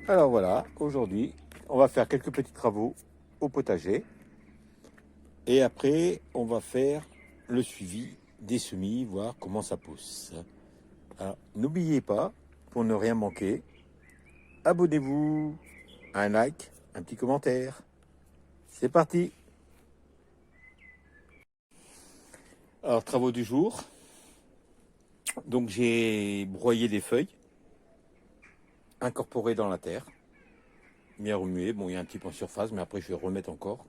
Alors voilà, aujourd'hui, on va faire quelques petits travaux au potager. Et après, on va faire le suivi des semis, voir comment ça pousse. Alors, n'oubliez pas, pour ne rien manquer, abonnez-vous, un like, un petit commentaire. C'est parti! Alors, travaux du jour. Donc, j'ai broyé des feuilles, incorporées dans la terre, bien remuées. Bon, il y a un petit peu en surface, mais après, je vais remettre encore.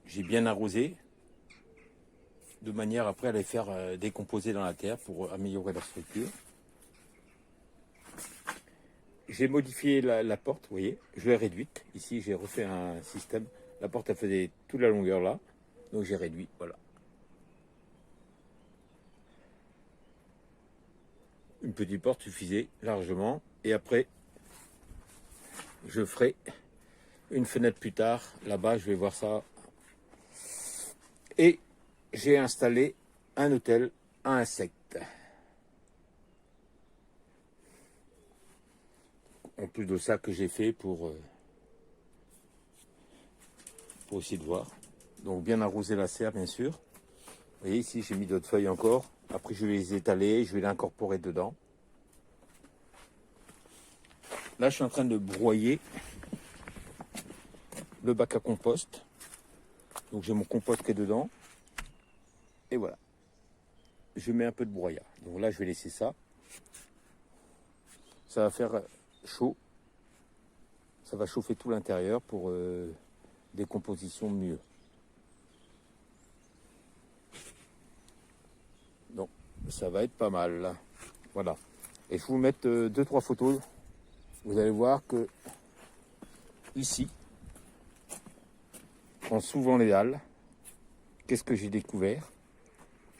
J'ai bien arrosé, de manière après à les faire décomposer dans la terre pour améliorer leur structure. J'ai modifié la porte, vous voyez, je l'ai réduite. Ici, j'ai refait un système. La porte, elle faisait toute la longueur là, donc j'ai réduit, voilà. Une petite porte suffisait largement. Et après, je ferai une fenêtre plus tard. Là-bas, je vais voir ça. Et j'ai installé un hôtel à insectes. En plus de ça que j'ai fait pour essayer de voir. Donc bien arroser la serre, bien sûr. Vous voyez, ici, j'ai mis d'autres feuilles encore. Après, je vais les étaler, je vais l'incorporer dedans. Là, je suis en train de broyer le bac à compost. Donc, j'ai mon compost qui est dedans. Et voilà. Je mets un peu de broyat. Donc là, je vais laisser ça. Ça va faire chaud. Ça va chauffer tout l'intérieur pour décomposition mieux. Donc, ça va être pas mal. Là. Voilà. Et je vais vous mettre 2-3 photos. Vous allez voir que ici, en soulevant les dalles, qu'est-ce que j'ai découvert?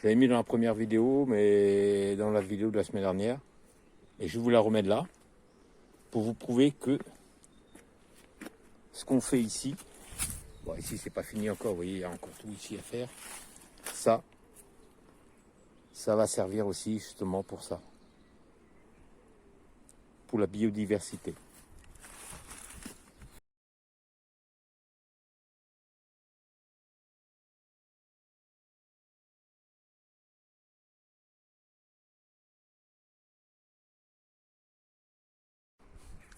J'avais mis dans la première vidéo, mais dans la vidéo de la semaine dernière. Et je vais vous la remettre là, pour vous prouver que ce qu'on fait ici, bon ici c'est pas fini encore, vous voyez, il y a encore tout ici à faire. Ça va servir aussi justement pour ça. Pour la biodiversité.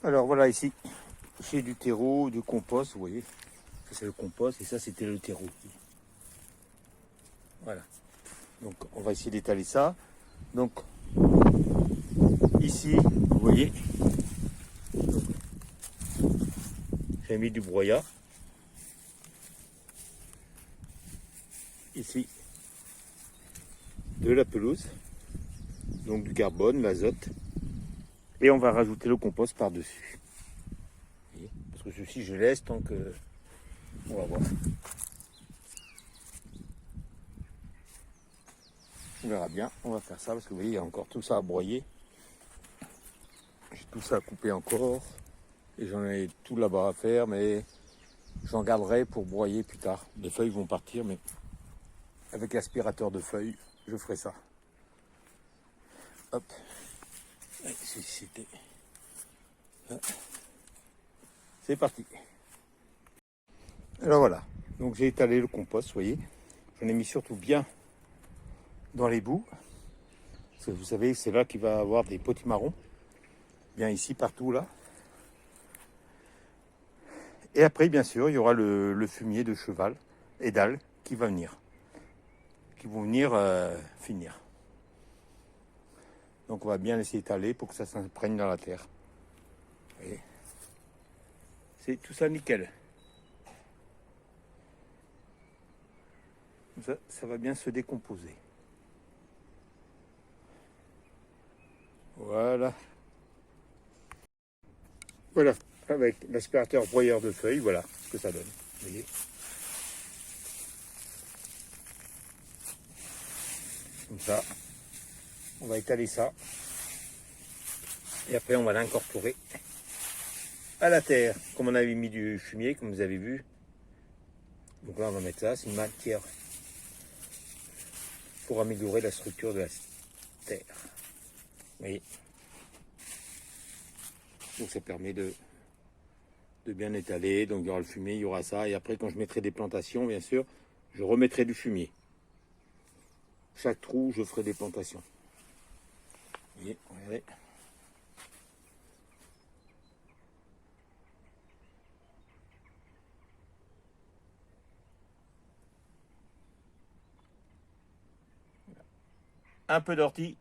Alors voilà ici, j'ai du terreau, du compost, vous voyez. Ça c'est le compost et ça c'était le terreau. Voilà. Donc on va essayer d'étaler ça. Donc ici, vous voyez, j'ai mis du broyat. Ici, de la pelouse, donc du carbone, l'azote. Et on va rajouter le compost par-dessus. Parce que ceci, je laisse tant que... On va voir. On verra bien. On va faire ça parce que vous voyez, il y a encore tout ça à broyer. J'ai tout ça à couper encore. Et j'en ai tout là-bas à faire, mais j'en garderai pour broyer plus tard. Les feuilles vont partir, mais avec l'aspirateur de feuilles, je ferai ça. Hop. C'était... C'est parti. Alors voilà. Donc j'ai étalé le compost, vous voyez. J'en ai mis surtout bien dans les bouts. Parce que vous savez, c'est là qu'il va avoir des potimarrons. Bien ici, partout là. Et après, bien sûr, il y aura le fumier de cheval et d'algues qui va venir. Qui vont venir finir. Donc on va bien laisser étaler pour que ça s'imprègne dans la terre. Vous voyez. C'est tout ça nickel. Ça va bien se décomposer. Voilà. Voilà, avec l'aspirateur broyeur de feuilles, voilà ce que ça donne. Vous voyez. Comme ça. On va étaler ça. Et après, on va l'incorporer à la terre. Comme on avait mis du fumier, comme vous avez vu. Donc là, on va mettre ça. C'est une matière pour améliorer la structure de la terre. Vous voyez. Donc ça permet de bien étaler. Donc il y aura le fumier, il y aura ça. Et après, quand je mettrai des plantations, bien sûr, je remettrai du fumier. Chaque trou, je ferai des plantations. Vous voyez, regardez. Un peu d'ortie.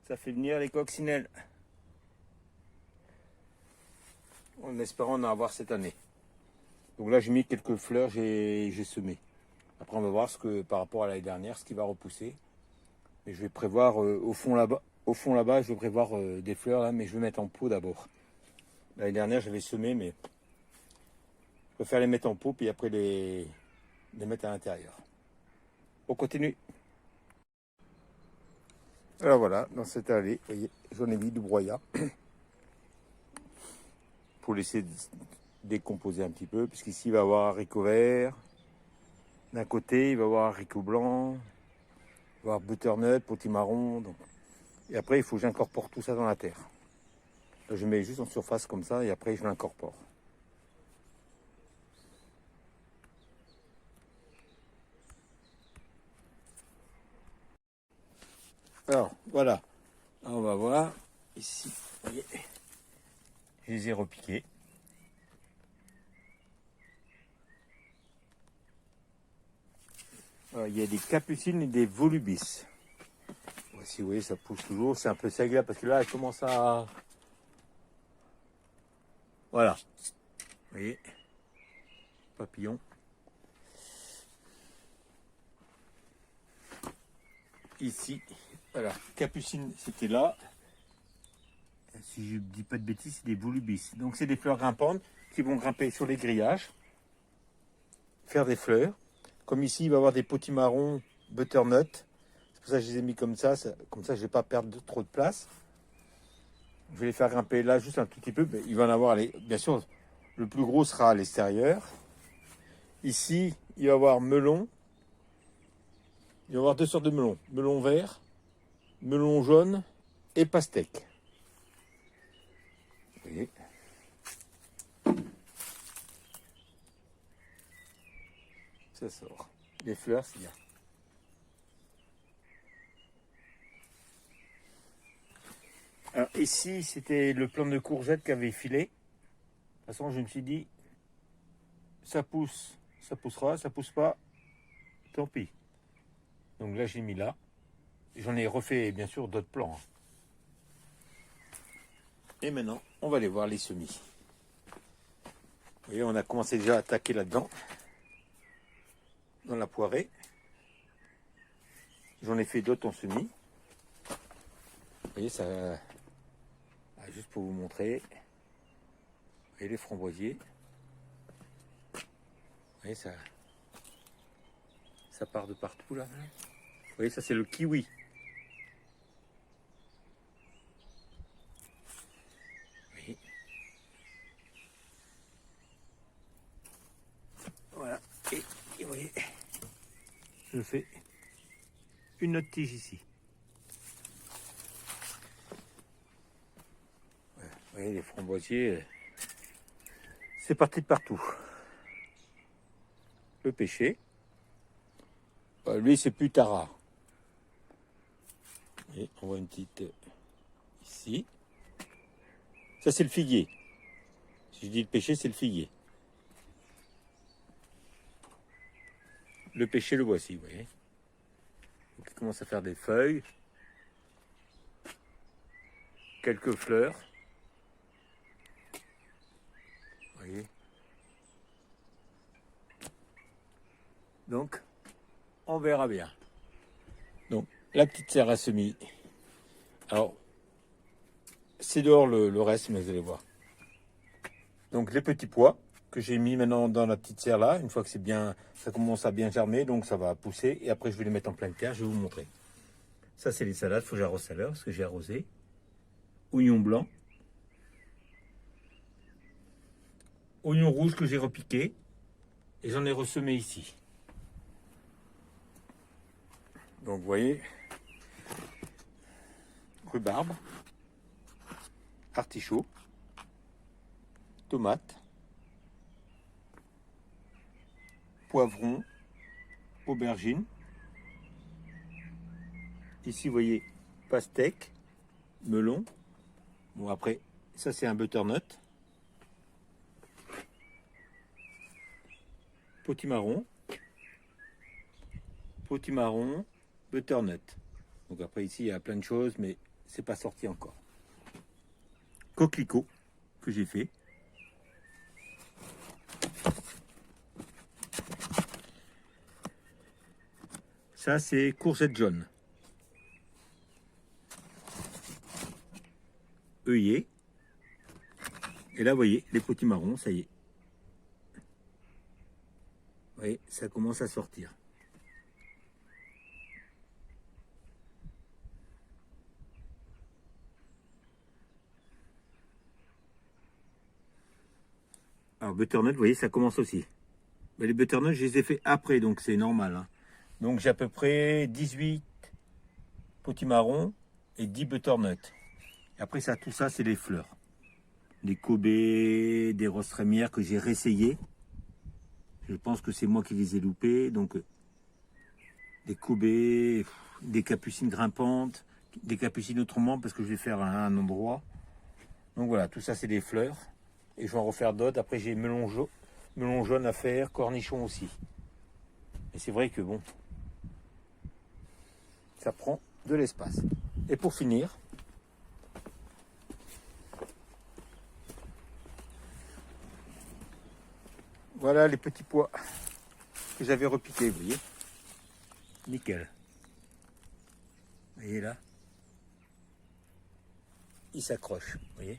Ça fait venir les coccinelles. En espérant en avoir cette année. Donc là, j'ai mis quelques fleurs, j'ai semé. Après, on va voir ce que par rapport à l'année dernière, ce qui va repousser. Et je vais prévoir au fond là-bas, je vais prévoir des fleurs là, mais je vais mettre en pot d'abord. L'année dernière, j'avais semé, mais je préfère les mettre en pot puis après les mettre à l'intérieur. On continue. Alors voilà, dans cette allée, vous voyez, j'en ai mis du broyat pour laisser décomposer un petit peu, puisqu'ici il va y avoir haricots verts. D'un côté, il va y avoir haricots blancs, il va y avoir butternut, potimarron. Donc. Et après, il faut que j'incorpore tout ça dans la terre. Là, je mets juste en surface comme ça et après, je l'incorpore. Alors, voilà. Alors, on va voir. Ici, vous voyez, je les ai repiqués. Alors, il y a des capucines et des volubis. Si vous voyez, ça pousse toujours. C'est un peu sagla parce que là, elle commence à... Voilà. Vous voyez, papillon. Ici, voilà, capucine, c'était là. Si je ne dis pas de bêtises, c'est des volubis. Donc, c'est des fleurs grimpantes qui vont grimper sur les grillages, faire des fleurs. Comme ici, il va y avoir des potimarrons, butternut. C'est pour ça que je les ai mis comme ça. Comme ça, je ne vais pas perdre trop de place. Je vais les faire grimper là juste un tout petit peu. Mais il va en avoir, bien sûr, le plus gros sera à l'extérieur. Ici, il va y avoir melon. Il va y avoir deux sortes de melons. Melon vert, melon jaune et pastèque. Vous voyez. Ça sort. Les fleurs, c'est bien. Alors ici, c'était le plant de courgettes qui avait filé. De toute façon, je me suis dit, ça pousse, ça poussera, ça pousse pas, tant pis. Donc là, j'ai mis là. J'en ai refait, bien sûr, d'autres plants. Et maintenant, on va aller voir les semis. Vous voyez, on a commencé déjà à attaquer là-dedans, dans la poirée. J'en ai fait d'autres en semis. Vous voyez, ça... Juste pour vous montrer. Vous voyez les framboisiers. Vous voyez, ça part de partout là. Vous voyez, ça c'est le kiwi. Oui. Voilà. Et vous voyez, je fais une autre tige ici. Voilà. Vous voyez, les framboisiers, c'est parti de partout. Le pêcher. Lui, c'est plus tard. Et on voit une petite ici. Ça, c'est le figuier. Si je dis le pêcher, c'est le figuier. Le pêcher, le voici, vous voyez. Donc, il commence à faire des feuilles. Quelques fleurs. Vous voyez. Donc, on verra bien. Donc, la petite serre à semis. Alors, c'est dehors le reste, mais vous allez voir. Donc, les petits pois que j'ai mis maintenant dans la petite serre là. Une fois que c'est bien, ça commence à bien germer, donc ça va pousser. Et après, je vais les mettre en pleine terre. Je vais vous montrer. Ça, c'est les salades. Il faut que j'arrose à l'heure parce que j'ai arrosé. Oignon blanc. Oignon rouge que j'ai repiqué. Et j'en ai ressemé ici. Donc, vous voyez, rhubarbe, artichaut, tomate, poivron, aubergine. Ici, vous voyez, pastèque, melon. Bon, après, ça, c'est un butternut. Potimarron, butternut. Donc après ici il y a plein de choses, mais c'est pas sorti encore. Coquelicot que j'ai fait. Ça c'est courgette jaune. Œillet. Et là vous voyez les potimarrons, ça y est. Vous voyez, ça commence à sortir. Alors butternut, vous voyez, ça commence aussi. Mais les butternuts, je les ai fait après, donc c'est normal. Hein. Donc j'ai à peu près 18 potimarrons et 10 butternuts. Et après ça, tout ça, c'est les fleurs. Des Kobe, des roses trémières que j'ai réessayées. Je pense que c'est moi qui les ai loupés. Donc des Kobe, des capucines grimpantes, des capucines autrement parce que je vais faire un endroit. Donc voilà, tout ça c'est des fleurs. Et je vais en refaire d'autres. Après j'ai melon jaune à faire, cornichon aussi. Et c'est vrai que bon, ça prend de l'espace. Et pour finir, voilà les petits pois que j'avais repiqués, vous voyez. Nickel. Vous voyez là, il s'accroche, vous voyez.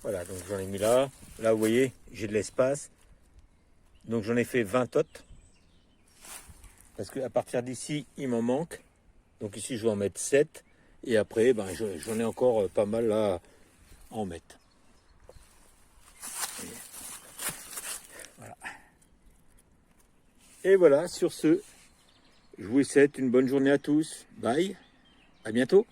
Voilà, donc j'en ai mis là. Là, vous voyez, j'ai de l'espace. Donc j'en ai fait 20 totes. Parce qu'à partir d'ici, il m'en manque. Donc ici, je vais en mettre 7. Et après, ben, j'en ai encore pas mal à en mettre. Voilà. Et voilà, sur ce, je vous souhaite une bonne journée à tous. Bye, à bientôt.